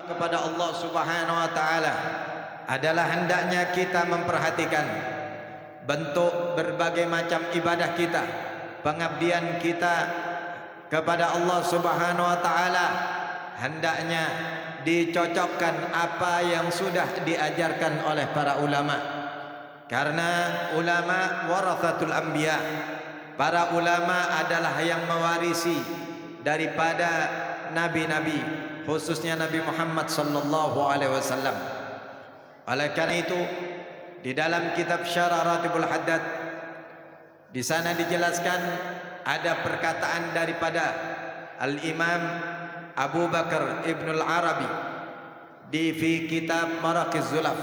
kepada Allah Subhanahu wa taala adalah hendaknya kita memperhatikan bentuk berbagai macam ibadah kita, pengabdian kita kepada Allah Subhanahu wa taala hendaknya dicocokkan apa yang sudah diajarkan oleh para ulama. Karena ulama warathatul anbiya, para ulama adalah yang mewarisi daripada nabi-nabi, khususnya Nabi Muhammad sallallahu alaihi wasallam. Oleh karena itu, di dalam kitab Syarah Ratibul Haddad di sana dijelaskan ada perkataan daripada Al-Imam Abu Bakar Ibnul Arabi fi kitab Maraqiz Zulaf.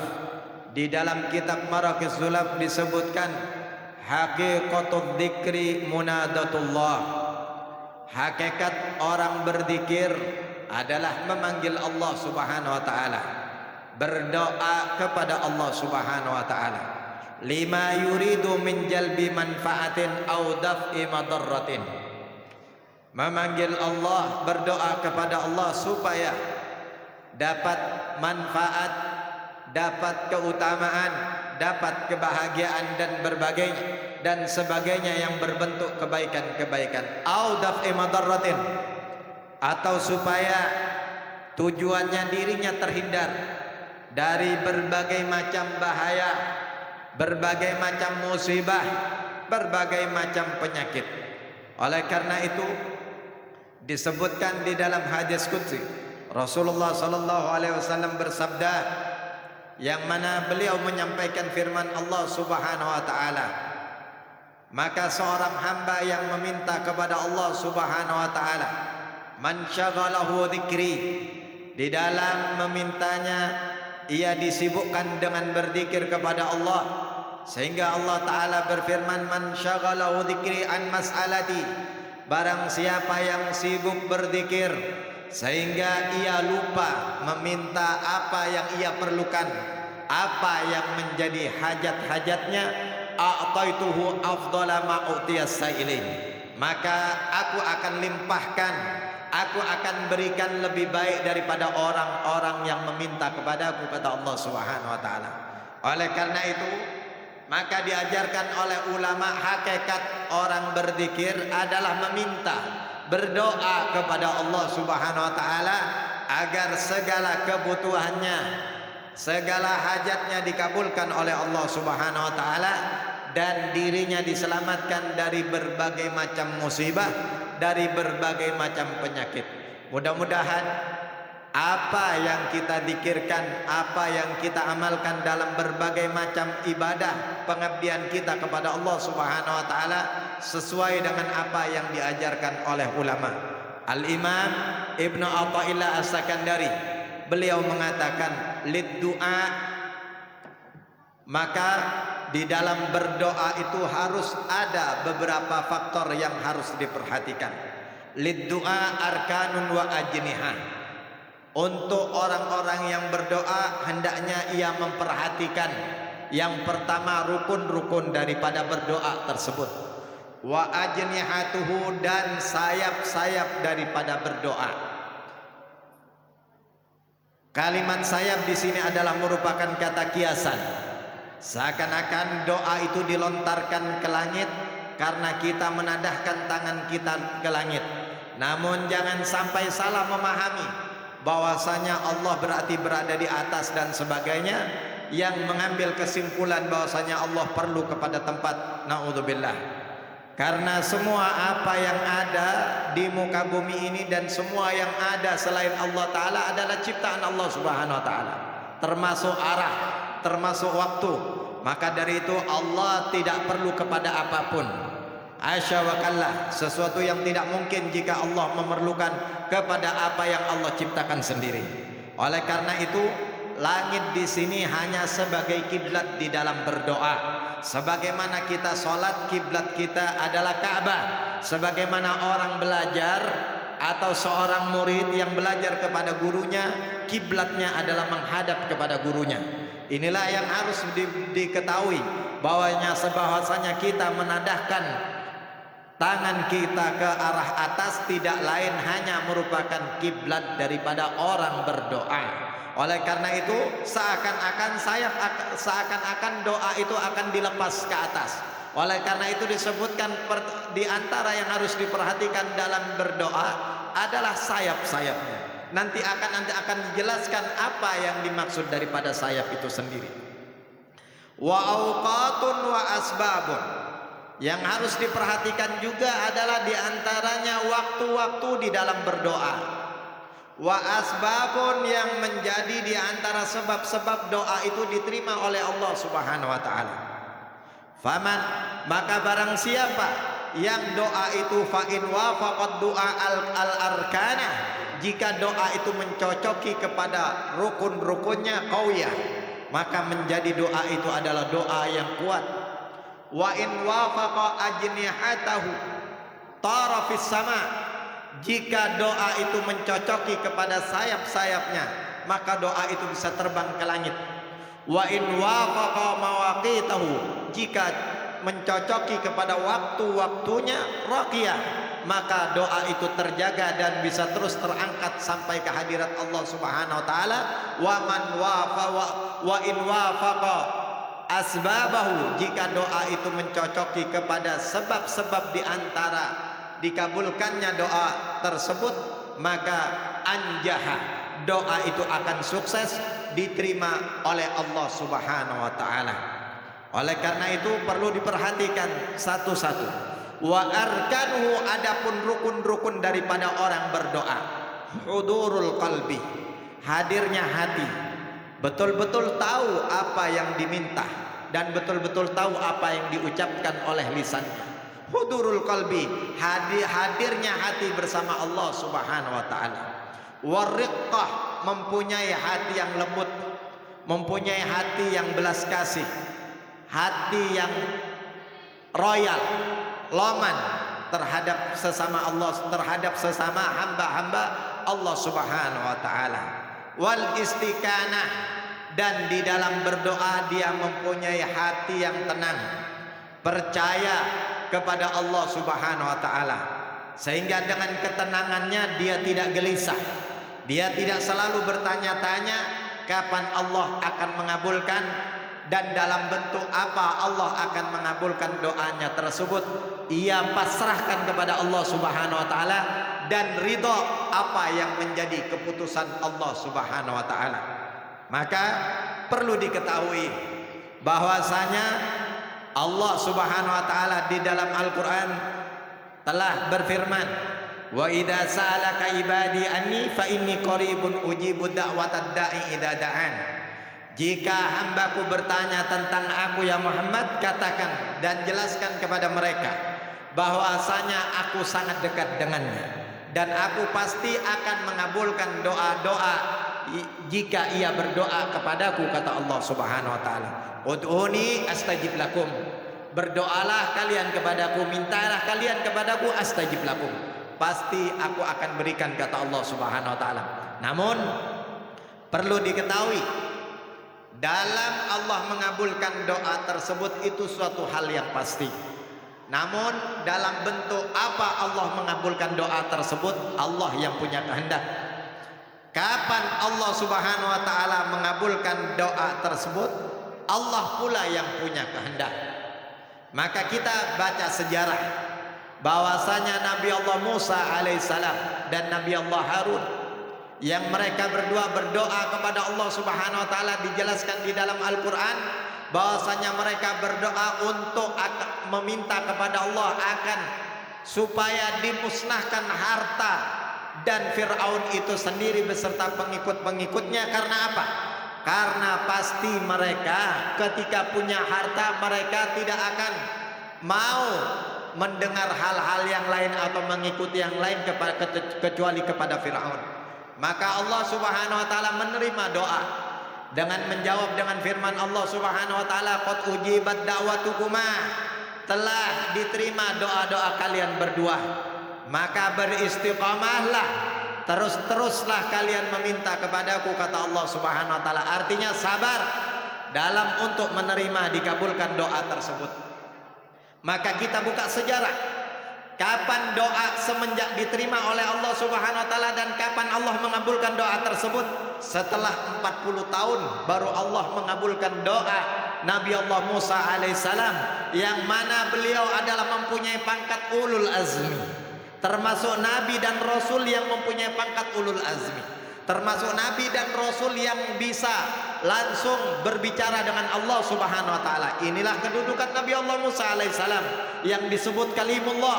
Di dalam kitab Maraqiz Zulaf disebutkan haqiqatul dzikri munadatullah. Hakikat orang berzikir adalah memanggil Allah Subhanahu wa taala, berdoa kepada Allah Subhanahu wa taala, lima yuridu min jalbi manfaatin au daf'i madarratin. Memanggil Allah, berdoa kepada Allah supaya dapat manfaat, dapat keutamaan, dapat kebahagiaan dan berbagai dan sebagainya yang berbentuk kebaikan-kebaikan. Au daf'i madarratin, atau supaya tujuannya dirinya terhindar dari berbagai macam bahaya, berbagai macam musibah, berbagai macam penyakit. Oleh karena itu disebutkan di dalam hadis qudsi Rasulullah sallallahu alaihi wasallam bersabda, yang mana beliau menyampaikan firman Allah Subhanahu wa taala, maka seorang hamba yang meminta kepada Allah Subhanahu wa taala, man syaghalahu dzikri, di dalam memintanya ia disibukkan dengan berzikir kepada Allah, sehingga Allah taala berfirman, man syaghalahu dzikri an mas'alati, barang siapa yang sibuk berzikir sehingga ia lupa meminta apa yang ia perlukan, apa yang menjadi hajat-hajatnya, a'taituhu afdhala ma u'tiyas sa'ilin, maka aku akan limpahkan, aku akan berikan lebih baik daripada orang-orang yang meminta kepadaku, kata Allah Subhanahu wa taala. Oleh karena itu, maka diajarkan oleh ulama hakikat orang berzikir adalah meminta, berdoa kepada Allah Subhanahu wa taala agar segala kebutuhannya, segala hajatnya dikabulkan oleh Allah Subhanahu wa taala dan dirinya diselamatkan dari berbagai macam musibah, dari berbagai macam penyakit. Mudah-mudahan apa yang kita zikirkan, apa yang kita amalkan dalam berbagai macam ibadah pengabdian kita kepada Allah Subhanahu wa taala sesuai dengan apa yang diajarkan oleh ulama. Al-Imam Ibnu Athaillah As-Sakandari beliau mengatakan lid du'a, maka di dalam berdoa itu harus ada beberapa faktor yang harus diperhatikan. Lid du'a arkanun wa ajnihah. Untuk orang-orang yang berdoa hendaknya ia memperhatikan yang pertama rukun-rukun daripada berdoa tersebut, wa ajnihatuhu, dan sayap-sayap daripada berdoa. Kalimat sayap di sini adalah merupakan kata kiasan, seakan-akan doa itu dilontarkan ke langit karena kita menadahkan tangan kita ke langit. Namun jangan sampai salah memahami bahwasanya Allah berarti berada di atas dan sebagainya, yang mengambil kesimpulan bahwasanya Allah perlu kepada tempat. Naudzubillah. Karena semua apa yang ada di muka bumi ini dan semua yang ada selain Allah taala adalah ciptaan Allah Subhanahu wa taala, termasuk arah, termasuk waktu. Maka dari itu Allah tidak perlu kepada apapun. Asya wa kallah, sesuatu yang tidak mungkin jika Allah memerlukan kepada apa yang Allah ciptakan sendiri. Oleh karena itu, langit di sini hanya sebagai kiblat di dalam berdoa. Sebagaimana kita sholat, kiblat kita adalah Ka'bah. Sebagaimana orang belajar atau seorang murid yang belajar kepada gurunya, kiblatnya adalah menghadap kepada gurunya. Inilah yang harus diketahui, bahwasanya kita menadahkan tangan kita ke arah atas tidak lain hanya merupakan kiblat daripada orang berdoa. Oleh karena itu seakan-akan doa itu akan dilepas ke atas. Oleh karena itu disebutkan di antara yang harus diperhatikan dalam berdoa adalah sayap-sayapnya. Nanti akan dijelaskan apa yang dimaksud daripada sayap itu sendiri. Wa auqatun wa asbabun. Yang harus diperhatikan juga adalah di antaranya waktu-waktu di dalam berdoa. Wa asbabun, yang menjadi di antara sebab-sebab doa itu diterima oleh Allah Subhanahu wa taala. Faman, maka barang siapa yang doa itu fa in wafaqad du'a al-arkana, jika doa itu mencocoki kepada rukun-rukunnya qawiyah, maka menjadi doa itu adalah doa yang kuat. Wa in wafaqa ajnihatahu tara fis sama, jika doa itu mencocoki kepada sayap-sayapnya, maka doa itu bisa terbang ke langit. Wa in wafaqa mawaqitahu, jika mencocoki kepada waktu-waktunya raqiyah, maka doa itu terjaga dan bisa terus terangkat sampai ke hadirat Allah Subhanahu wa taala. Wa in wafaqa asbabahu, jika doa itu mencocoki kepada sebab-sebab di antara dikabulkannya doa tersebut, maka anjaha, doa itu akan sukses diterima oleh Allah Subhanahu wa taala. Oleh karena itu perlu diperhatikan satu-satu. Wa arkanuhu, adapun rukun-rukun daripada orang berdoa, hudurul qalbi, hadirnya hati, betul-betul tahu apa yang diminta dan betul-betul tahu apa yang diucapkan oleh lisannya. Hudurul qalbi, hadirnya hati bersama Allah Subhanahu wa taala. Wariqqah, mempunyai hati yang lembut, mempunyai hati yang belas kasih, hati yang royal, loman terhadap sesama Allah, terhadap sesama hamba-hamba Allah Subhanahu wa taala. Wal istiqanah, dan di dalam berdoa dia mempunyai hati yang tenang, percaya kepada Allah Subhanahu wa taala, sehingga dengan ketenangannya dia tidak gelisah, dia tidak selalu bertanya-tanya kapan Allah akan mengabulkan dan dalam bentuk apa Allah akan mengabulkan doanya tersebut. Ia pasrahkan kepada Allah Subhanahu wa taala dan ridha apa yang menjadi keputusan Allah Subhanahu wa taala. Maka perlu diketahui bahwasanya Allah Subhanahu wa taala di dalam Al-Qur'an telah berfirman, wa idza sa'alaka ibadi anni fa inni qaribun ujibu da'watad da'i idza da'an. Jika hambaku bertanya tentang aku ya Muhammad, katakan dan jelaskan kepada mereka bahwasanya aku sangat dekat dengannya dan aku pasti akan mengabulkan doa-doa jika ia berdoa kepadaku, kata Allah Subhanahu wa taala. Ud'uni astajib lakum, berdoalah kalian kepadaku, mintalah kalian kepadaku, astajib lakum, pasti aku akan berikan, kata Allah Subhanahu wa taala. Namun perlu diketahui, dalam Allah mengabulkan doa tersebut itu suatu hal yang pasti. Namun dalam bentuk apa Allah mengabulkan doa tersebut, Allah yang punya kehendak. Kapan Allah Subhanahu wa taala mengabulkan doa tersebut, Allah pula yang punya kehendak. Maka kita baca sejarah bahwasanya Nabi Allah Musa alaihissalam dan Nabi Allah Harun, yang mereka berdua berdoa kepada Allah Subhanahu wa taala, dijelaskan di dalam Al-Qur'an bahwasanya mereka berdoa untuk meminta kepada Allah akan supaya dimusnahkan harta dan Fir'aun itu sendiri beserta pengikut-pengikutnya. Karena apa? Karena pasti mereka ketika punya harta, mereka tidak akan mau mendengar hal-hal yang lain atau mengikuti yang lain kecuali kepada Fir'aun. Maka Allah Subhanahu wa taala menerima doa dengan menjawab dengan firman Allah Subhanahu wa taala, qad ujibat da'watukuma, telah diterima doa-doa kalian berdua, maka beristiqamahlah, terus-teruslah kalian meminta kepadaku, kata Allah Subhanahu wa taala. Artinya sabar dalam untuk menerima dikabulkan doa tersebut. Maka kita buka sejarah Kapan doa semenjak diterima oleh Allah Subhanahu wa taala dan kapan Allah mengabulkan doa tersebut? Setelah 40 tahun baru Allah mengabulkan doa Nabi Allah Musa alaihissalam, yang mana beliau adalah mempunyai pangkat ulul azmi, termasuk nabi dan rasul yang mempunyai pangkat ulul azmi, termasuk nabi dan rasul yang bisa langsung berbicara dengan Allah Subhanahu wa taala. Inilah kedudukan Nabi Allah Musa alaihissalam yang disebut kalimullah,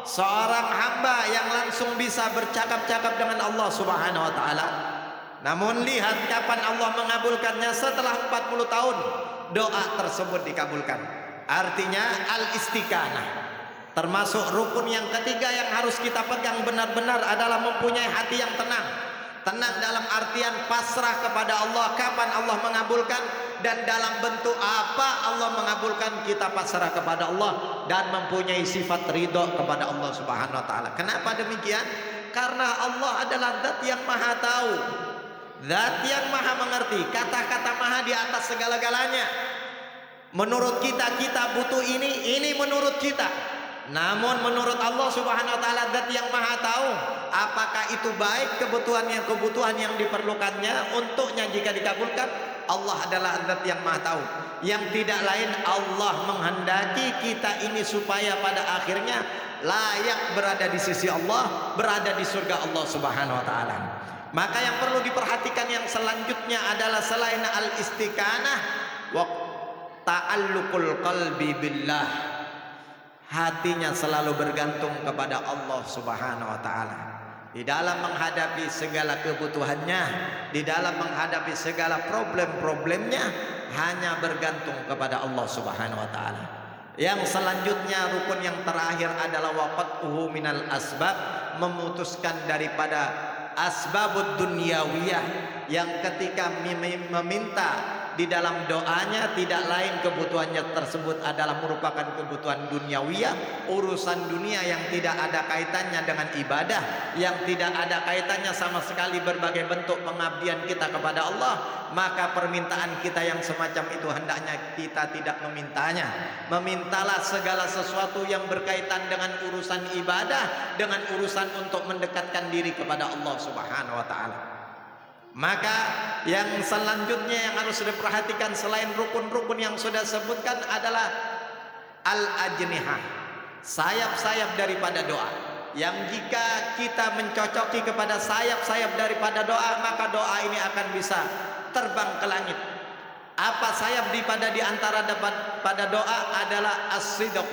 seorang hamba yang langsung bisa bercakap-cakap dengan Allah Subhanahu wa taala. Namun lihat kapan Allah mengabulkannya, setelah 40 tahun doa tersebut dikabulkan. Artinya al-istiqanah termasuk rukun yang ketiga yang harus kita pegang benar-benar adalah mempunyai hati yang tenang. Tenang dalam artian pasrah kepada Allah kapan Allah mengabulkan dan dalam bentuk apa Allah mengabulkan, kita pasrah kepada Allah dan mempunyai sifat ridho kepada Allah Subhanahu wa taala. Kenapa demikian? Karena Allah adalah zat yang maha tahu, zat yang maha mengerti, kata-kata maha di atas segala-galanya. Menurut kita, kita butuh ini menurut kita. Namun menurut Allah Subhanahu wa taala zat yang maha tahu apakah itu baik kebutuhan yang diperlukannya untuknya jika dikabulkan. Allah adalah zat yang maha tahu, yang tidak lain Allah menghendaki kita ini supaya pada akhirnya layak berada di sisi Allah, berada di surga Allah Subhanahu wa taala. Maka yang perlu diperhatikan yang selanjutnya adalah selain al-istiqanah wa ta'alluqul qalbi billah, hatinya selalu bergantung kepada Allah Subhanahu wa taala. Di dalam menghadapi segala kebutuhannya, di dalam menghadapi segala problem-problemnya, hanya bergantung kepada Allah Subhanahu wa taala. Yang selanjutnya rukun yang terakhir adalah waqatuhu minal asbab, memutuskan daripada asbabud dunyawiyah, yang ketika meminta di dalam doanya tidak lain kebutuhannya tersebut adalah merupakan kebutuhan duniawiyah, urusan dunia yang tidak ada kaitannya dengan ibadah, yang tidak ada kaitannya sama sekali berbagai bentuk pengabdian kita kepada Allah. Maka permintaan kita yang semacam itu hendaknya kita tidak memintanya. Memintalah segala sesuatu yang berkaitan dengan urusan ibadah, dengan urusan untuk mendekatkan diri kepada Allah Subhanahu wa taala. Maka yang selanjutnya yang harus diperhatikan selain rukun-rukun yang sudah sebutkan adalah al-ajnihah, sayap-sayap daripada doa, yang jika kita mencocoki kepada sayap-sayap daripada doa, maka doa ini akan bisa terbang ke langit. Apa sayap di antara pada doa adalah as-sidqu,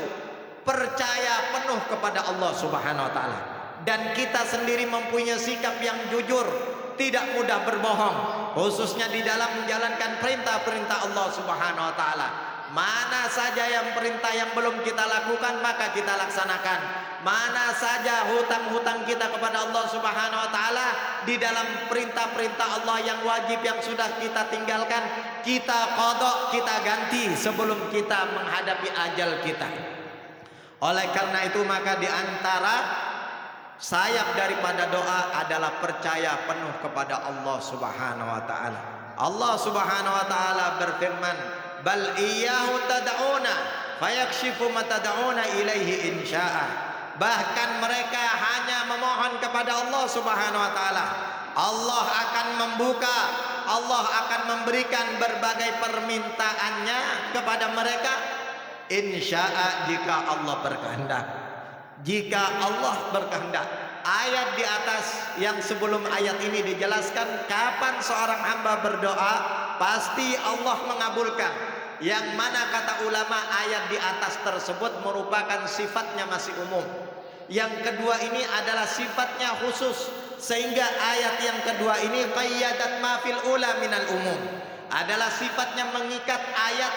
percaya penuh kepada Allah Subhanahu wa taala, dan kita sendiri mempunyai sikap yang jujur, tidak mudah berbohong, khususnya di dalam menjalankan perintah-perintah Allah Subhanahu wa taala. Mana saja yang perintah yang belum kita lakukan maka kita laksanakan. Mana saja hutang-hutang kita kepada Allah Subhanahu wa taala di dalam perintah-perintah Allah yang wajib yang sudah kita tinggalkan, kita qada, kita ganti sebelum kita menghadapi ajal kita. Oleh karena itu maka di antara sayap daripada doa adalah percaya penuh kepada Allah Subhanahu wa taala. Allah Subhanahu wa taala berfirman, "Bal iyyahu tad'una fayakshifu ma tad'una ilaihi insya'a." Bahkan mereka hanya memohon kepada Allah Subhanahu wa taala. Allah akan membuka, Allah akan memberikan berbagai permintaannya kepada mereka insya'a, jika Allah berkehendak. Jika Allah berkehendak. Ayat di atas yang sebelum ayat ini dijelaskan kapan seorang hamba berdoa pasti Allah mengabulkan. Yang mana kata ulama ayat di atas tersebut merupakan sifatnya masih umum. Yang kedua ini adalah sifatnya khusus, sehingga ayat yang kedua ini qayyadat ma fil ula minal umum, adalah sifatnya mengikat ayat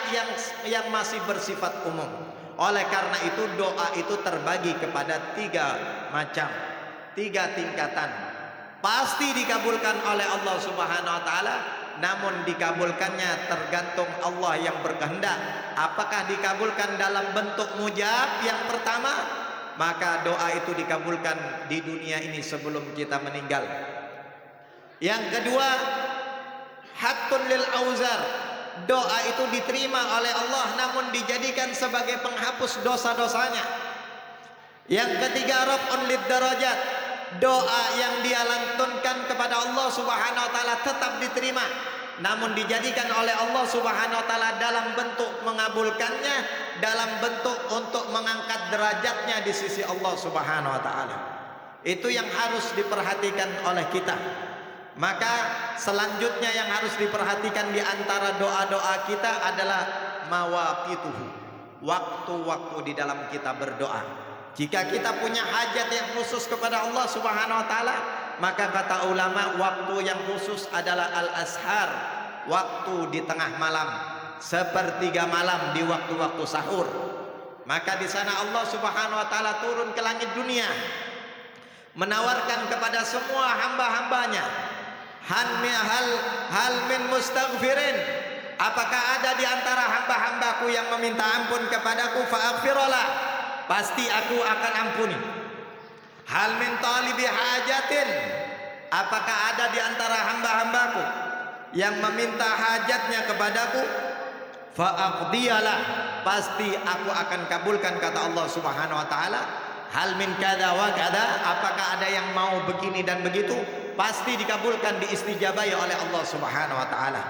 yang masih bersifat umum. Oleh karena itu doa itu terbagi kepada tiga tingkatan. Pasti dikabulkan oleh Allah Subhanahu wa taala, namun dikabulkannya tergantung Allah yang berkehendak. Apakah dikabulkan dalam bentuk mujab yang pertama, maka doa itu dikabulkan di dunia ini sebelum kita meninggal. Yang kedua, haqqun lil auzar, doa itu diterima oleh Allah namun dijadikan sebagai penghapus dosa-dosanya. Yang ketiga, raf'un lid darajat. Doa yang dia lantunkan kepada Allah Subhanahu wa taala tetap diterima, namun dijadikan oleh Allah Subhanahu wa taala dalam bentuk mengabulkannya, dalam bentuk untuk mengangkat derajatnya di sisi Allah Subhanahu wa taala. Itu yang harus diperhatikan oleh kita. Maka selanjutnya yang harus diperhatikan di antara doa-doa kita adalah mawaqituhu, waktu-waktu di dalam kita berdoa. Jika kita punya hajat yang khusus kepada Allah Subhanahu wa taala, maka kata ulama waktu yang khusus adalah al-ashar, waktu di tengah malam, sepertiga malam di waktu-waktu sahur. Maka di sana Allah Subhanahu wa taala turun ke langit dunia, menawarkan kepada semua hamba-hambanya, hal min mustaghfirin, apakah ada di antara hamba-hambaku yang meminta ampun kepadaku, fa'aghfirullah, pasti aku akan ampuni. Hal min talibi hajatin, apakah ada di antara hamba-hambaku yang meminta hajatnya kepadaku, fa'aqdiyalah, pasti aku akan kabulkan, kata Allah Subhanahu wa taala. Hal min kada wa kada, apakah ada yang mau begini dan begitu, pasti dikabulkan, diistijabai oleh Allah Subhanahu wa taala.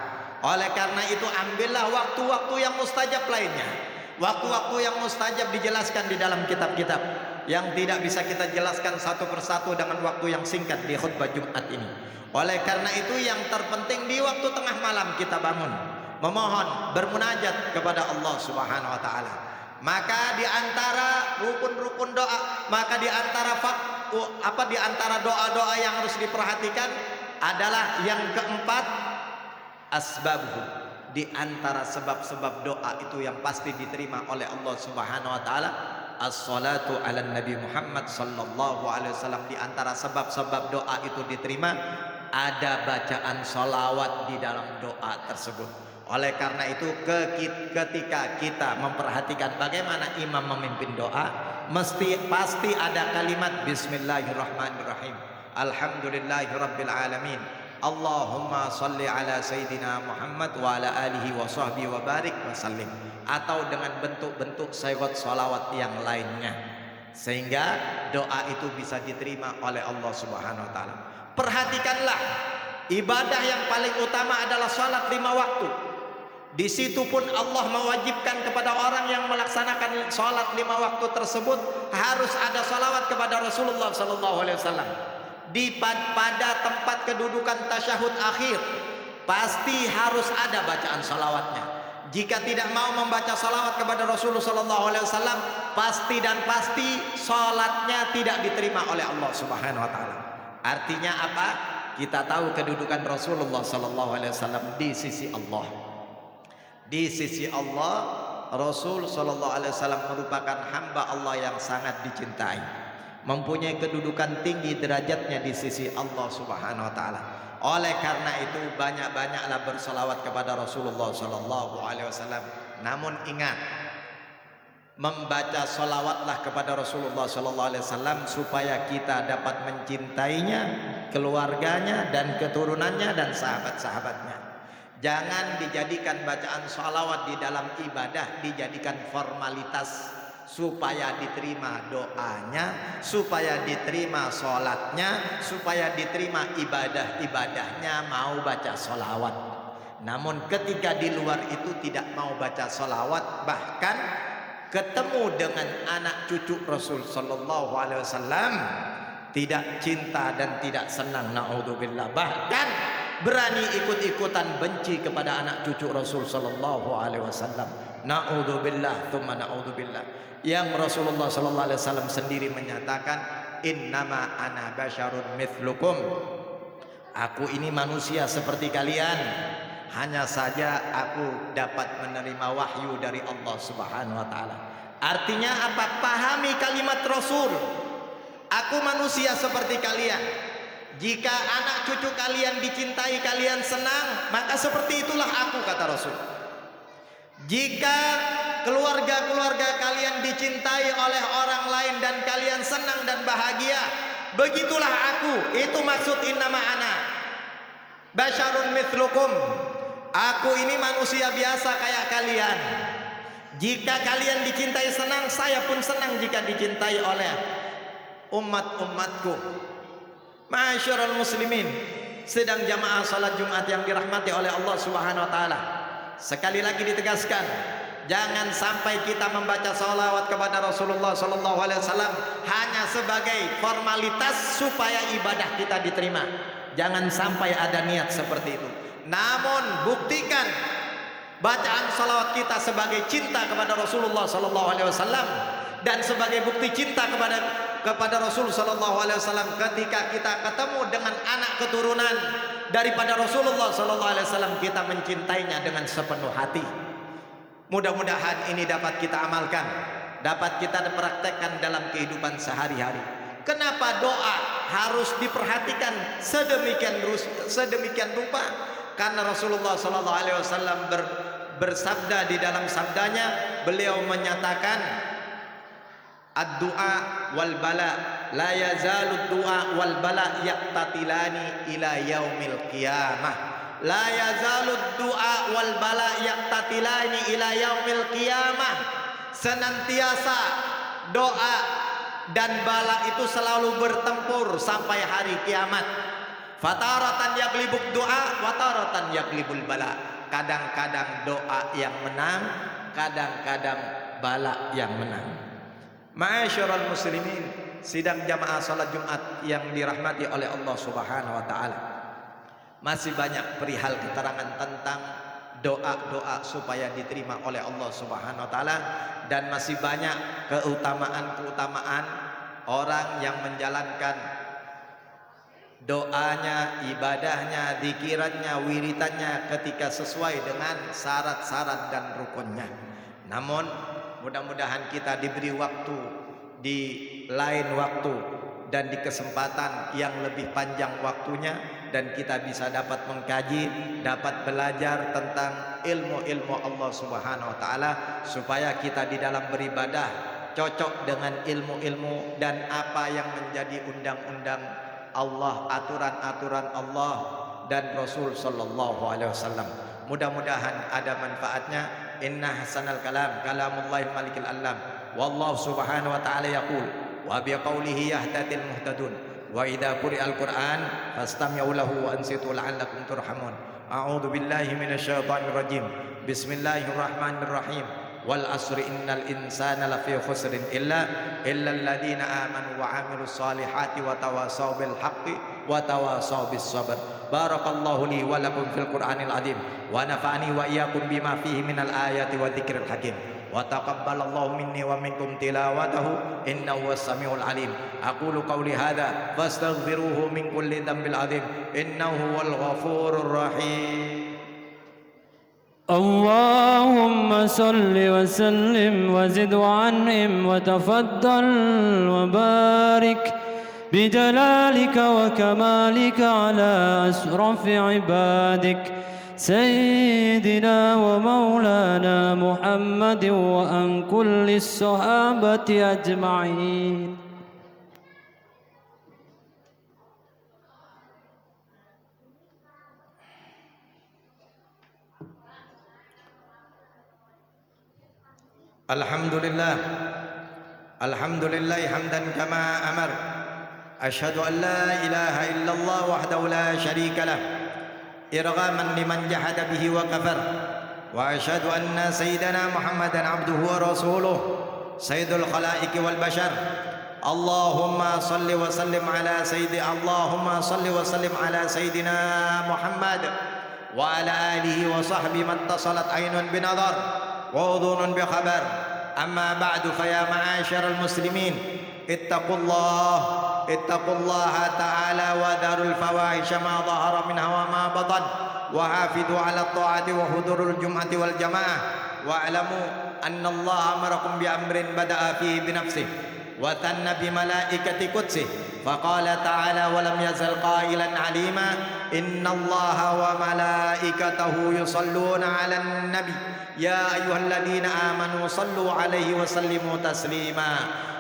Oleh karena itu ambillah waktu-waktu yang mustajab lainnya. Waktu-waktu yang mustajab dijelaskan di dalam kitab-kitab yang tidak bisa kita jelaskan satu persatu dengan waktu yang singkat di khutbah Jumat ini. Oleh karena itu yang terpenting di waktu tengah malam kita bangun, memohon, bermunajat kepada Allah Subhanahu wa taala. Maka di antara rukun-rukun doa, maka di antara di antara doa-doa yang harus diperhatikan adalah yang keempat, asbabuhu. Di antara sebab-sebab doa itu yang pasti diterima oleh Allah Subhanahu wa taala, as-salatu ala Nabi Muhammad sallallahu alaihi wasallam. Di antara sebab-sebab doa itu diterima ada bacaan salawat di dalam doa tersebut. Oleh karena itu ketika kita memperhatikan bagaimana imam memimpin doa, pasti ada kalimat bismillahirrahmanirrahim, alhamdulillahirabbil alamin, Allahumma salli ala Sayyidina Muhammad wa ala alihi wa sahbihi wa barik wa sallim, atau dengan bentuk-bentuk sayyidat salawat yang lainnya, sehingga doa itu bisa diterima oleh Allah Subhanahu wa taala. Perhatikanlah, ibadah yang paling utama adalah salat 5 waktu. Di situ pun Allah mewajibkan kepada orang yang melaksanakan salat 5 waktu tersebut harus ada salawat kepada Rasulullah sallallahu alaihi wasallam. Pada tempat kedudukan tasyahud akhir pasti harus ada bacaan salawatnya. Jika tidak mau membaca salawat kepada Rasulullah SAW, pasti salatnya tidak diterima oleh Allah Subhanahu wa taala. Artinya apa? Kita tahu kedudukan Rasulullah SAW di sisi Allah. Di sisi Allah, Rasul SAW merupakan hamba Allah yang sangat dicintai, mempunyai kedudukan tinggi derajatnya di sisi Allah Subhanahu wa taala. Oleh karena itu banyak-banyaklah berselawat kepada Rasulullah sallallahu alaihi wasallam. Namun ingat, membaca selawatlah kepada Rasulullah sallallahu alaihi wasallam supaya kita dapat mencintainya, keluarganya dan keturunannya dan sahabat-sahabatnya. Jangan dijadikan bacaan selawat di dalam ibadah dijadikan formalitas supaya diterima doanya, supaya diterima sholatnya, supaya diterima ibadah-ibadahnya, mau baca sholawat. Namun ketika di luar itu tidak mau baca sholawat, bahkan ketemu dengan anak cucu Rasul sallallahu alaihi wasallam tidak cinta dan tidak senang, naudzubillah, bahkan berani ikut-ikutan benci kepada anak cucu Rasul sallallahu alaihi wasallam, naudzubillah tsumma naudzubillah. Yang Rasulullah sallallahu alaihi wasallam sendiri menyatakan, innama ana basyarun mithlukum, aku ini manusia seperti kalian, hanya saja aku dapat menerima wahyu dari Allah Subhanahu wa taala. Artinya apa? Pahami kalimat Rasul, aku manusia seperti kalian. Jika anak cucu kalian dicintai, kalian senang, maka seperti itulah aku, kata Rasul. Jika keluarga-keluarga kalian dicintai oleh orang lain dan kalian senang dan bahagia, begitulah aku. Itu maksud innama ana basyarun mithlukum, aku ini manusia biasa kayak kalian. Jika kalian dicintai senang, saya pun senang jika dicintai oleh umat-umatku. Ma'asyiral muslimin, sedang jamaah salat Jumat yang dirahmati oleh Allah Subhanahu wa taala. Sekali lagi ditegaskan, jangan sampai kita membaca salawat kepada Rasulullah sallallahu alaihi wasallam hanya sebagai formalitas supaya ibadah kita diterima. Jangan sampai ada niat seperti itu. Namun buktikan bacaan salawat kita sebagai cinta kepada Rasulullah sallallahu alaihi wasallam dan sebagai bukti cinta kepada Rasul sallallahu alaihi wasallam ketika kita ketemu dengan anak keturunan daripada Rasulullah sallallahu alaihi wasallam, kita mencintainya dengan sepenuh hati. Mudah-mudahan ini dapat kita amalkan, dapat kita praktekkan dalam kehidupan sehari-hari. Kenapa doa harus diperhatikan sedemikian rupa? Karena Rasulullah sallallahu alaihi wasallam bersabda di dalam sabdanya, beliau menyatakan ad-du'a wal bala la yazalu du'a wal bala yaqtatilani ila yaumil qiyamah. La yazalu du'a wal bala yaqtatilani ila yaumil qiyamah. Senantiasa doa dan bala itu selalu bertempur sampai hari kiamat. Fataratan yaglibud du'a wa taratan yaglibul bala. Kadang-kadang doa yang menang, kadang-kadang bala yang menang. Ma'asyiral muslimin, sidang jamaah salat Jumat yang dirahmati oleh Allah Subhanahu wa taala. Masih banyak perihal keterangan tentang doa-doa supaya diterima oleh Allah Subhanahu wa taala, dan masih banyak keutamaan-keutamaan orang yang menjalankan doanya, ibadahnya, zikirannya, wiritannya ketika sesuai dengan syarat-syarat dan rukunnya. Namun mudah-mudahan kita diberi waktu di lain waktu dan di kesempatan yang lebih panjang waktunya, dan kita bisa dapat mengkaji, dapat belajar tentang ilmu-ilmu Allah Subhanahu wa taala, supaya kita di dalam beribadah cocok dengan ilmu-ilmu dan apa yang menjadi undang-undang Allah, aturan-aturan Allah dan Rasul sallallahu alaihi wasallam. Mudah-mudahan ada manfaatnya. Inna hasanal kalam kalamullahil malikil alam. Wallahu subhanahu wa ta'ala yaqul wa biqaulihi yahtadil muhtadun wa idza quri'al qur'an fastami'u lahu wa ansitu la'allakum turhamun. A'udzu billahi minasyaitonir rajim. Bismillahirrahmanirrahim. Wal asri innal insana lafi khusrin illa alladziina aamanu wa 'amilus solihati wa tawasaw bil haqqi wa tawasaw bis sabr. Barakallahu li wa lakum fil Qur'anil azim wa nafa'ani wa iyyakum bima fihi minal ayati wa dzikril hakim wa taqabbalallahu minni wa minkum tilawatahu innahu was-sami'ul alim. Aqulu qawli hadza fastaghfiruhu min kulli dhanbil azim innahu huwal ghafurur rahim. اللهم صل وسلم وزد وعنهم وتفضل وبارك بجلالك وكمالك على أشرف عبادك سيدنا ومولانا محمد وعن كل الصحابة أجمعين. Alhamdulillah, alhamdulillah hamdan kama amar. Asyhadu an la ilaha illallah wahdahu la syarika lah, irghaman liman jahada bihi wa kafar. Wa asyhadu anna sayyidana Muhammadan abduhu wa rasuluh, sayyidul khalaiqi wal bashar. Allahumma salli wa sallim ala sayyidina Muhammad wa ala alihi wa sahbihi man tasalat aynun binadhar وأذن بخبر. أما بعد فيا معاشر المسلمين اتقوا الله تعالى وذروا الفواحش ما ظهر منها وما بطن وحافظوا على الطاعة وحضور الجمعة والجماعة واعلموا أن الله أمركم بأمر بدأ فيه بنفسه وثنى بملائكة قدسه فقال تعالى ولم يزل قائلا عليما إن الله وملائكته يصلون على النبي يا أيها الذين آمنوا صلوا عليه وسلموا تسليما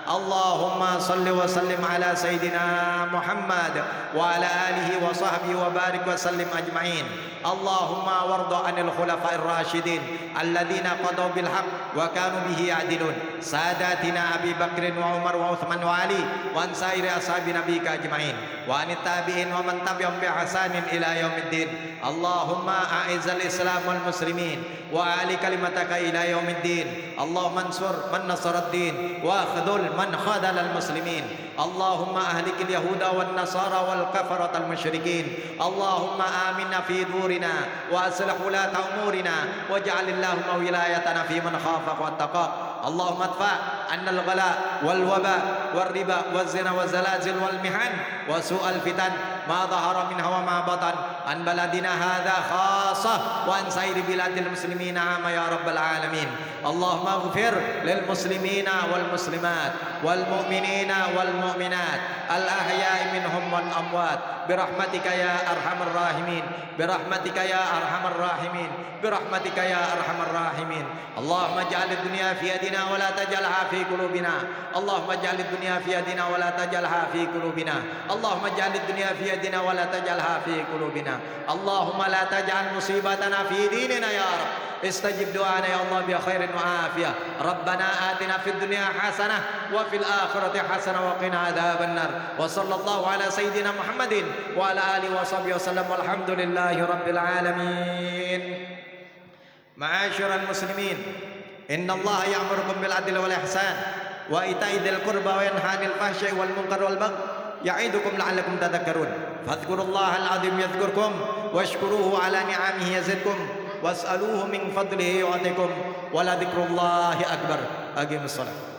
Allahumma salli wa sallim ala Sayyidina Muhammad wa ala alihi wa sahbihi wa barik wa sallim ajma'in. Allahumma warda anil khulafa'ir rasyidin alladhina qadaw bil haqq wa kanu bihi ya'dilun sadatina Abi Bakrin wa Umar wa Uthman wa Ali wa an sairi ashabi nabika ajma'in wa anit tabi'in wa man tabi'ahum bi ihsanin ila yaumiddin. Allahumma a'izzal islam wal muslimin wa ali kalimataka ila yaumiddin. Allahumma ansur man nasaraddin wa akhdhul man khadalal muslimin. Allahumma ahlikil yahuda wan nasara wal kafaratal musyrikin. Allahumma aminna fi durina wa aslih ulata umurina waj'alillahumma wilayatana fi man khafaka wattaqa. Allahumma adfa' anna al-ghala wal waba wal riba wal zina wal zalazil wal mihan wa su'al fitan ma dhahara minha wa ma batan an baladina hadha khassah wa an sairi biladil muslimina ama ya rabbal alamin. Allahumma ighfir lil muslimina wal muslimat wal mu'minina wal mu'minat al ahya'i minhum wal amwat birahmatika ya arhamar rahimin birahmatika ya arhamar rahimin birahmatika ya arhamar rahimin. Allahumma ij'alid dunya fi yadina wa la taj'alha fi qulubina. Allahumma ij'alid dunya fi yadina wa la taj'alha fi qulubina. Allahumma ij'alid dunya fi yadina wa la taj'alha fi qulubina. Allahumma la taj'al musibatana fi dinina ya Rabb. استجب دعانا يا الله بخير وعافية. ربنا آتنا في الدنيا حسنة وفي الآخرة حسنة وقنا عذاب النار. وصلى الله على سيدنا محمد وعلى آله وصحبه وسلم والحمد لله رب العالمين. معاشر المسلمين، إن الله يأمركم بالعدل والإحسان وإيتاء ذي القربى وينهى عن الفحشاء والمنكر والبغي يعظكم لعلكم تذكرون. فاذكروا الله العظيم يذكركم واشكروه على نعمه يزدكم واسألوه من فضله يعطيكم ولذكر الله أكبر. أقيموا الصلاة.